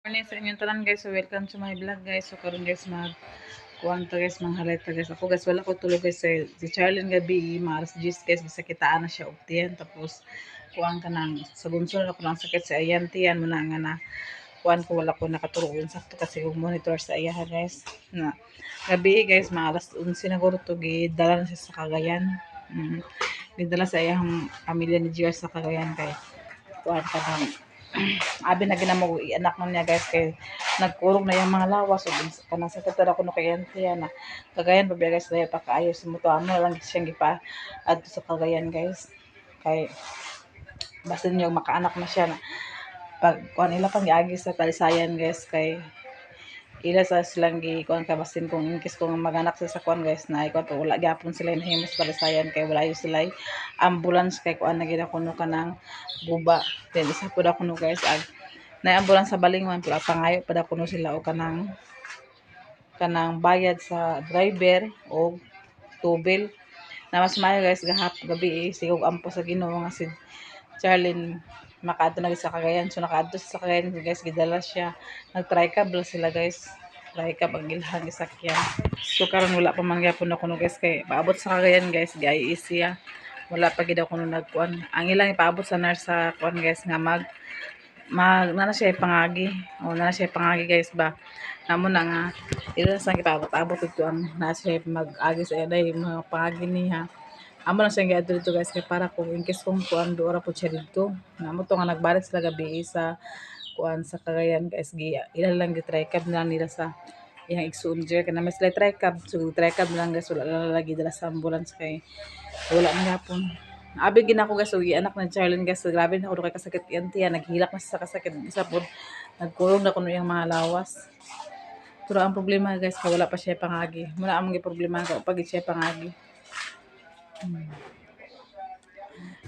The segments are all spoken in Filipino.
Morning sa inyong tanan guys, so welcome to my vlog guys. So karon guys kuwan to guys, highlight to guys. Ako guys wala ko tulog guys, si Charlene gabi maras 10 guys gisakitaan na siya og tiyan, tapos kuwan ka nang sa bunso na ko nang sakit sa ayan tiyan mo na nga na kuwan ko wala ko nakaturuon sakto kasi og monitor sa iya guys na gabi guys alas 11 na guro to gidala na siya sa Cagayan. Gidala sa iyang pamilya ni Gio sa Cagayan kay kuwan ka nang abi na ginamo anak na niya guys kay nagkurog na yung mga lawas o kanang sa tatara ko no kay auntie na Cagayan pa guys dahil pa kaayo si mo to amo lang siyang gipa adto sa Cagayan guys kay basta niyo makaanak na siya na pag kuan nila pang giagi sa talisayan guys kay ila sa silang gi kuan ka basin kung inkis kung maganak sa kuan guys na ikaw to wala gyapon sila inhimos talisayan kay wala yo sila ambulance kay kuan na gid kuno kanang guba then isa pud ako no guys ag na ambulance sa Balingwan pero pangayo pa kuno sila o kanang bayad sa driver o tubil na mas maayo guys gabi sigog ampo sa Ginoo nga si Charlene makaadto na sa Cagayan. So nakaadto sa Cagayan guys, gidala siya. Nag-tricab sila guys. Tricab ang ilhang isakyan. So karon wala pa man gyapon ako no guys kay paabot sa Cagayan guys, giai siya. Wala pa gid ako no nagkuan. Ang ilang ipaabot sa nurse sa kuan guys nga nana siya pangagi. O nana siya pangagi guys ba. Namo na nga ilan sa ipaabot ito ang na siya mag-agi sa iday mga pangagi niya. Amo lang siya giadto dito guys kay para kung in case kung kuan dora po siya dito. Namo to nga nagbalik sila gabi sa kuan sa Cagayan guys ila lang gi-tricab na nila sa iyang igsoon kay na may sila tricab so tricab lang guys wala lagi dala sa ambulance kay wala man gyapon. Abi ginako guys og anak na Charlene guys so, grabe na ko kay kasakit yan tiya naghilak na sa kasakit isa pod nagkulong na kuno iyang mga lawas. Pero ang problema guys kay wala pa siya pangagi. Muna among gi problema ka pag siya pangagi.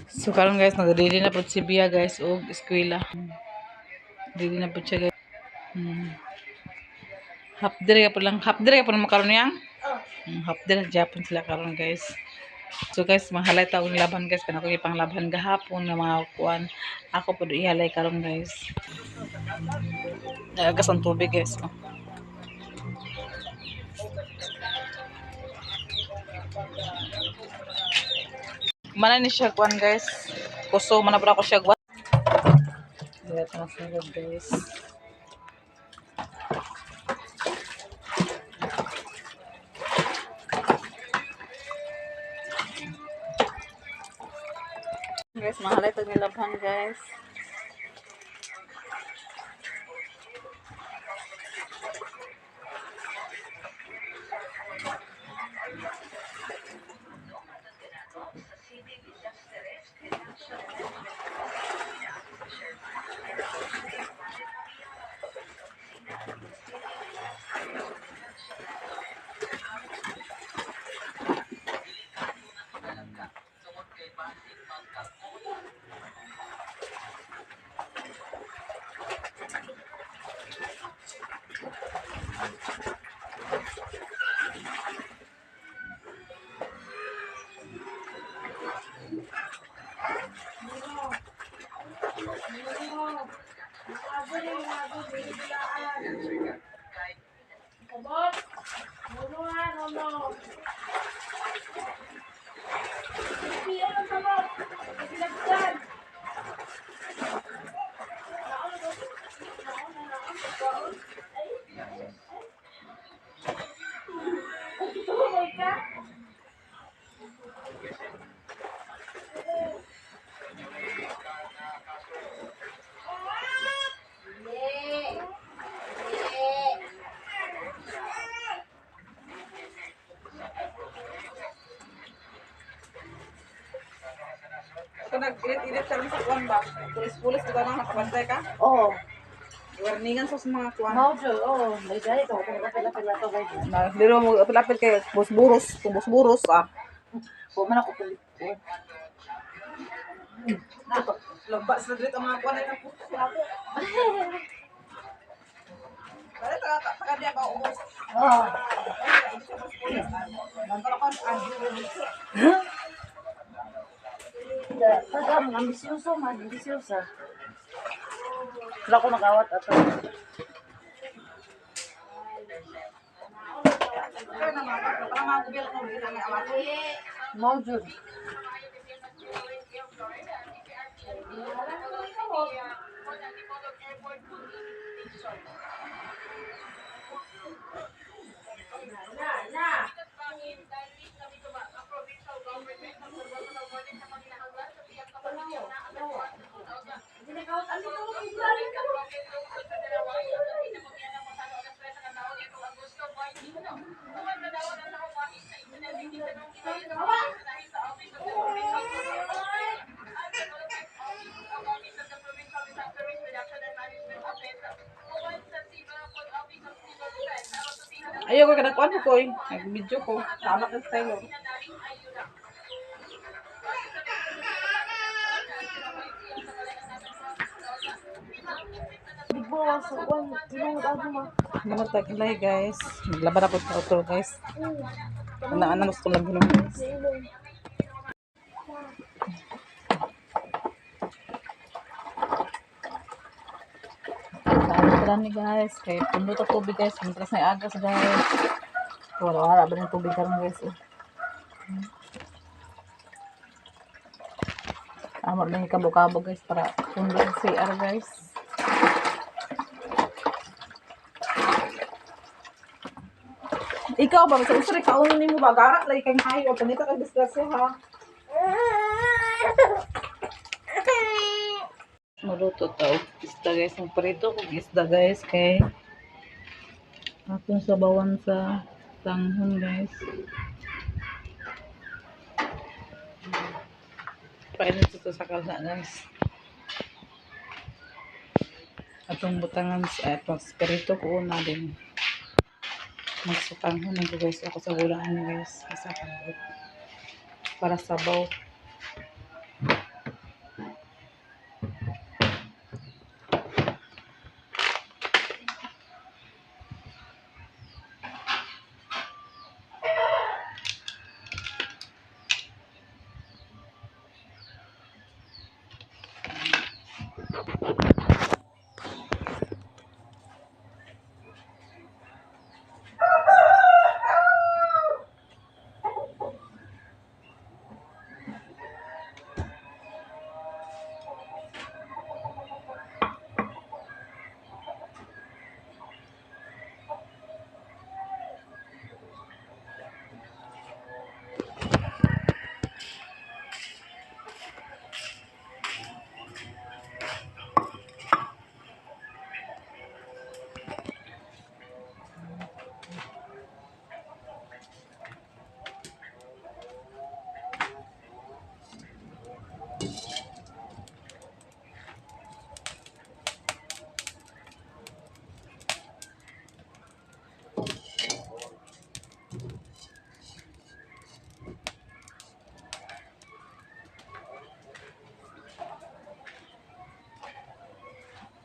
So karon guys nagready na pud si Bia guys og eskwela. Ready na pud siya guys. Half day ka pud makaron yang. Half day Japan sila karon guys. So guys mahalay ta og laban guys kana ko ipang laban gahapon nga mga kuan. Ako pud ihalay karon guys. Nagagas ang tubig guys. Mana ni siya kuan guys. Kuso man na ko siya guwas. Dili ta masulod guys. Guys, mahalay tag nilabhan guys. So nag-edit kami sa kuwan ba? Pulis-pulis kita nang nakabantay ka? Oo. Warningan sa mga kuwan. Maujo, oo. May gani to. Kung napila-pila to, guys. Dilo mo apil-apil kay busburos, kung busburos ah. Huwag man ako pilit. Lagba sa dito ang mga kuwan ay kaputo sa ako. Kaya taka dia ba ubos. Oo. Nantara ko Taga, ambisyoso man. Ambisyosa. Wala ko nagawat ato. Mau jud. Ayaw ko kanakuan ko eh. Nag-video ko. Tama ka style. Oh. Big boss, wan, tinungod ako ma. Namatag ilay guys. Naglaban ako sa auto guys. Ano gusto lang yun guys. Kain ni guys. Kaya puno to tubig guys. Mintras na agas guys. Wala ba ng tubig karon guys. Amot lang ikabo-kabo guys para puno sa CR guys. Ikaw ba sa usri kaunin mo ba gara lay kang hayo panita ka disgrasya ha. Maluto ta og isda guys, ang prito kog isda guys kay atong sabawan sa tanghon guys. Painit ito sa kalsa guys. Atong butangan sa atong spirito ko una din. Magsutanghon na guys ako sa gulaan guys. Sa kabot. Para sabaw.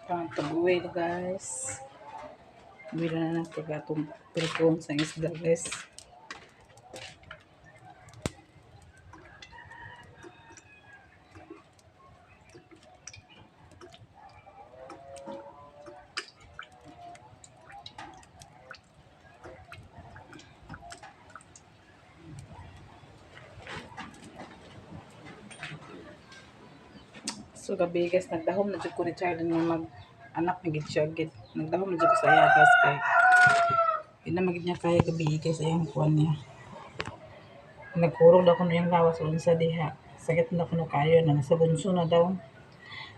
Pang pag-uwi guys. Uwi na natin itong pirikon sa isda guys. So gabi guys, nagdahom na jud ko ni Charlie nga mag-anak na gid siya gid. Nagdahom na jud ko sa iya guys kay di na magid niya kaya gabi guys ayang kuan niya. Nagkurog daw ko yung lawas unsa diha. Sakit na kuno kayo na nasa bunso na daw.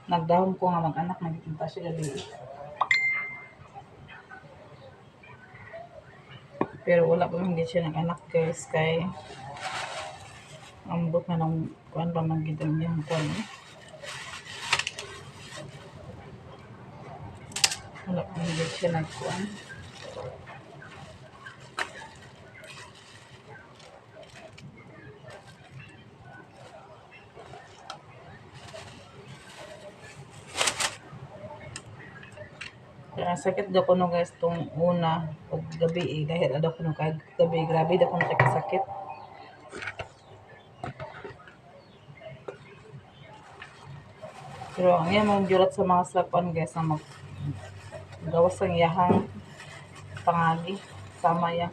Nagdahom ko nga mag-anak na gid siya gabi. Pero wala pa man gid siya nag-anak guys kay ambot na nang kuan pa man gid ang iyang kuan. Wala pa man gid siya nagkuan. Kaya sakit daw ko no guys tong una pag gabi dahil daw ko no kag gabi grabe daw ko no sakit. Pero ang iya mong jurat sa mga sapan guys na gawas ang iyahang pangagi sama ya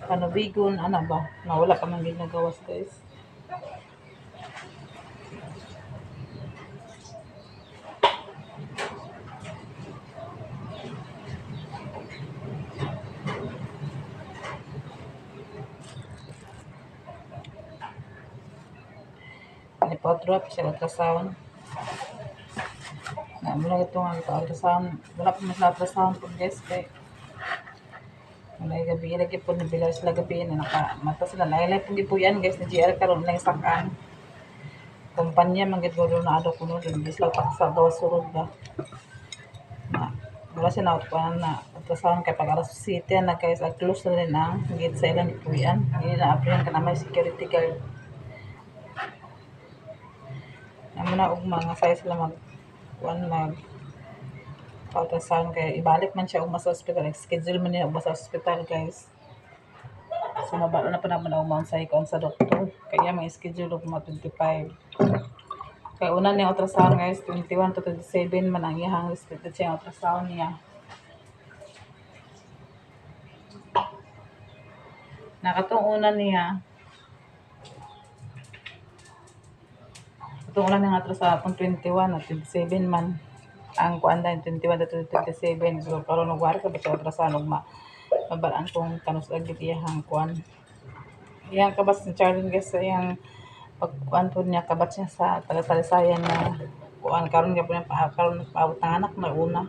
panubigon ana ba na wala pa man ginagawas guys. Ipa-drop siya ultrasound. Na mo lang ito nga ultrasound. Wala pa mas ultrasound po guys kay may gabi lagi po nabilaw sila gabi na nakamata sila. Lailay po po yan guys na GR karon lang sakan. Kumpanya man gid na ado kuno din bisla paksa daw surod ba. Na wala siya na ultrasound kay pag alas 7 na guys at close na rin ang gate sa ilang ipuyan. Hindi na abrihan ka na may security guard. Amo na ugma nga size sila mag ultrasound kaya ibalik man siya ugma sa ospital. Schedule man niya ugma sa ospital guys. So mabalo na pa naman ang mga sa doktor. Kaya may schedule ugma 25. Kaya una niya ultrasound guys 21 to 27 man ang iyang restricted siya ultrasound niya. Nakatong una niya itong una nga ultrasound kung 21 at 27 man ang kuan din 21 to 27 so karon nagwari ka ba siya ultrasound ugma mabalaan kung kanus agit iyang kuan iyang kabas ni Charlene guys sa iyang pagkuan po niya kabat niya sa taga-talisayan na kuan karon gyud niya karon paabot ng anak na una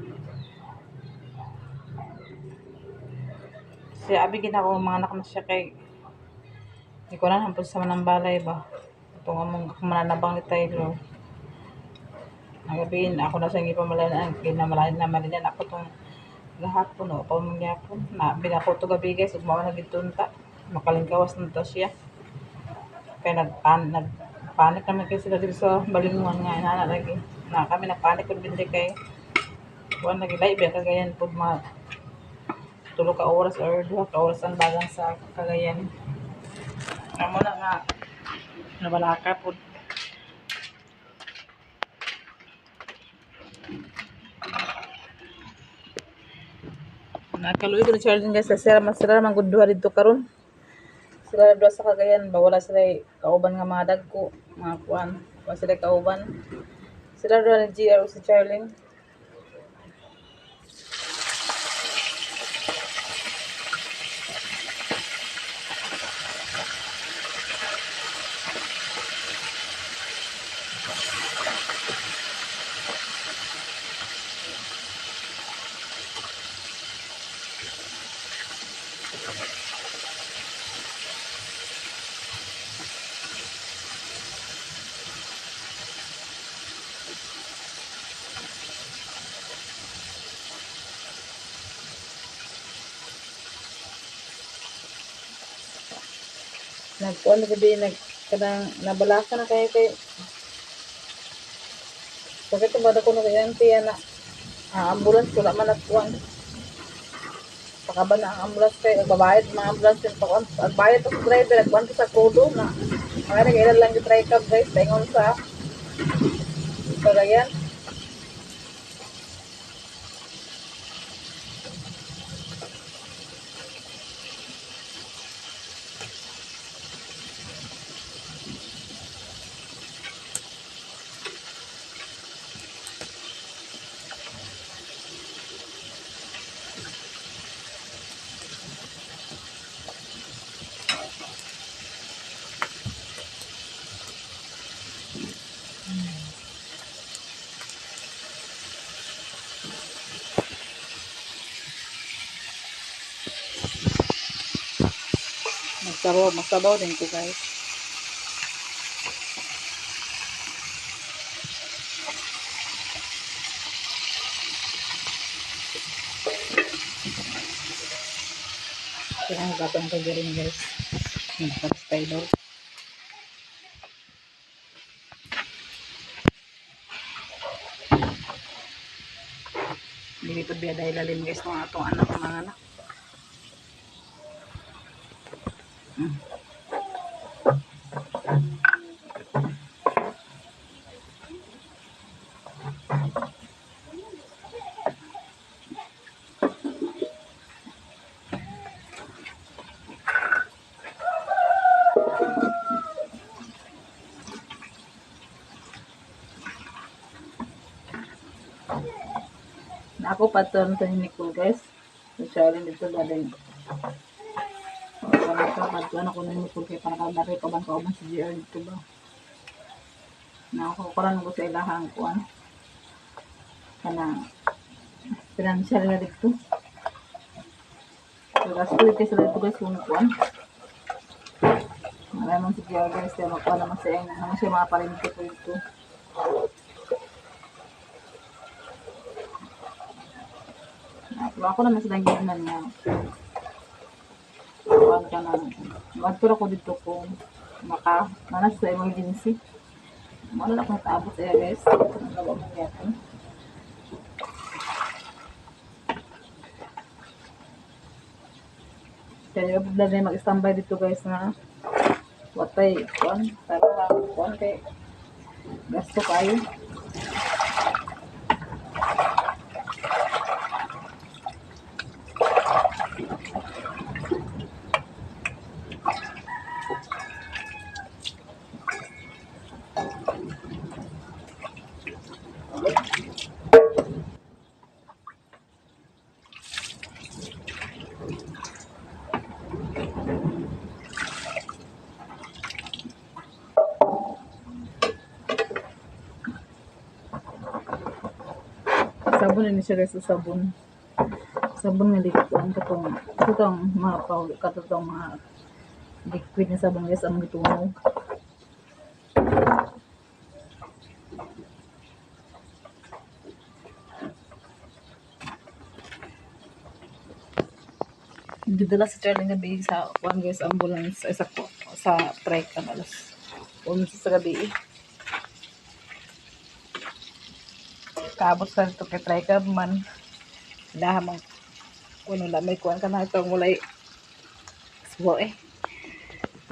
siya abi ginako mga anak na siya kay di ko na hampon sa manambalay ba itong among mananabang ni Taylor nagabiin ako na siya gipamalaan kinamalayan naman din ako tong gahapon o pamangyapon na binako to gabi guys ug mao na gitunta makalingkawas na to siya kaya nagpanik naman kasi sila dito sa balinguan nga inana lagi na kami nagpanik kung hindi kay buwan lagi live ya Cagayan po mga 3 ka oras or 2 ka oras ang bagang sa Cagayan amo na nga nabalaka po nakaluwi ko ni Charlene guys sila man gud duha dito karon sila duha sa Cagayan ba wala sila kauban nga mga dagko mga kuan wala sila kauban sila duha ni GR si Charlene nagkuan gabi kadang nabalaka na kay bakit ba ko no kay auntie na ambulance wala man at kuan pakaban na ang ambulance kay nagbabayad mga ambulance yung pag bayad sa driver nagkuan sa kodo na mga nagailan lang gitry ka guys tingon sa Cagayan magsabaw din ko guys kaya ang gatong ko rin guys nagpag-style nilipad biya dahil lalim guys ng atong anak mga anak Ako pa to ni Nicole guys. So, Charlie dito ba din. Ano ko na Nicole kay para kadari pa ba kauban si GR dito ba. Nakukuran ko sa ilahang kuan. Kana financial na dito. So, gasto ito sa dito guys kung kuan. Maraming si GR guys kaya magkuhan naman siya naman siya mga parimito ko dito. Ako naman sa daginan niya. Kuhan ka na. Magturo ko dito kung manas sa emergency. Wala akong taabot guys. Ang gawa mo yakin. Kaya yung na mag-standby dito guys na watay kuhan. Para kuhan kay gasto kayo. Sabon ini siya guys, sabon. Sabon nga likuan katong mga katong mga liquid na sabon guys ang gitunog. Didala sa Charlie gabi sa kuan guys ambulance ay sa trike ang alas 11 sa gabi. Kaabot sa ito kay trike man dahamang kuno la may kuan ka na ito mulay suwa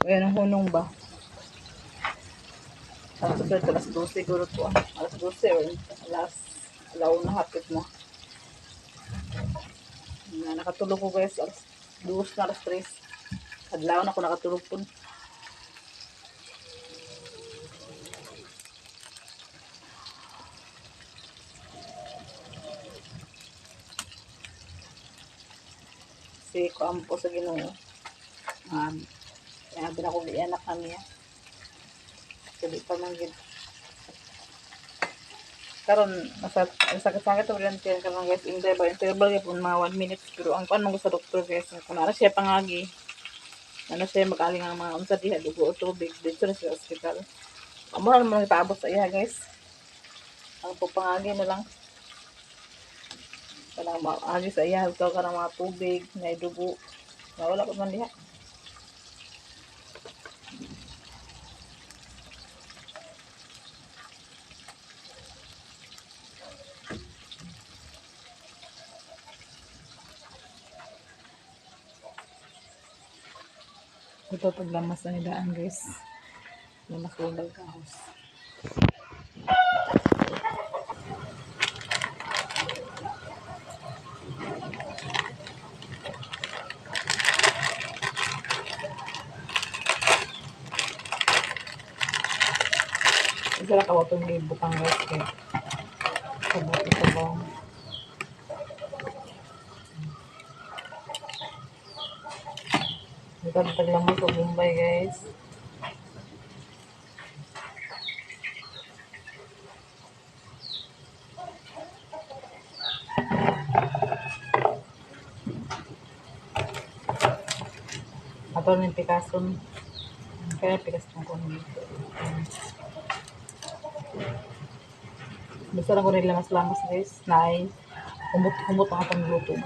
ayan ang hunong ba alas 12 siguro to alas 12 or alas 1 hapit na nakatulog ko guys alas 2 na alas 3 kadlaw na ako nakatulog po. Si Kampo sa Ginoo. Kaya bin ako anak kami. Jadi pa man gid. Karon sakit-sakit to rin tiyan karon guys. Interval gyud mga 1 minute pero ang kuan mo sa doktor guys kung ana siya pangagi. Ano siya magaling ang mga unsa diha dugo o tubig dito sa ospital. Amo ra man ipaabot sa iya guys. Ang pangagi na lang. Kanang maagi sa iya ito ka ng mga tubig na dugo nawala pa man diha. Ito paglamas na nidaan guys lamas ko kahos. Isa lang kawatong butang guys kaya sabot ito ba ito paglamas o Bombay guys. Ato ng pikason kaya pikason ko nito. Basta lang ko rin lamas-lamas guys na ay humot ang atong luto.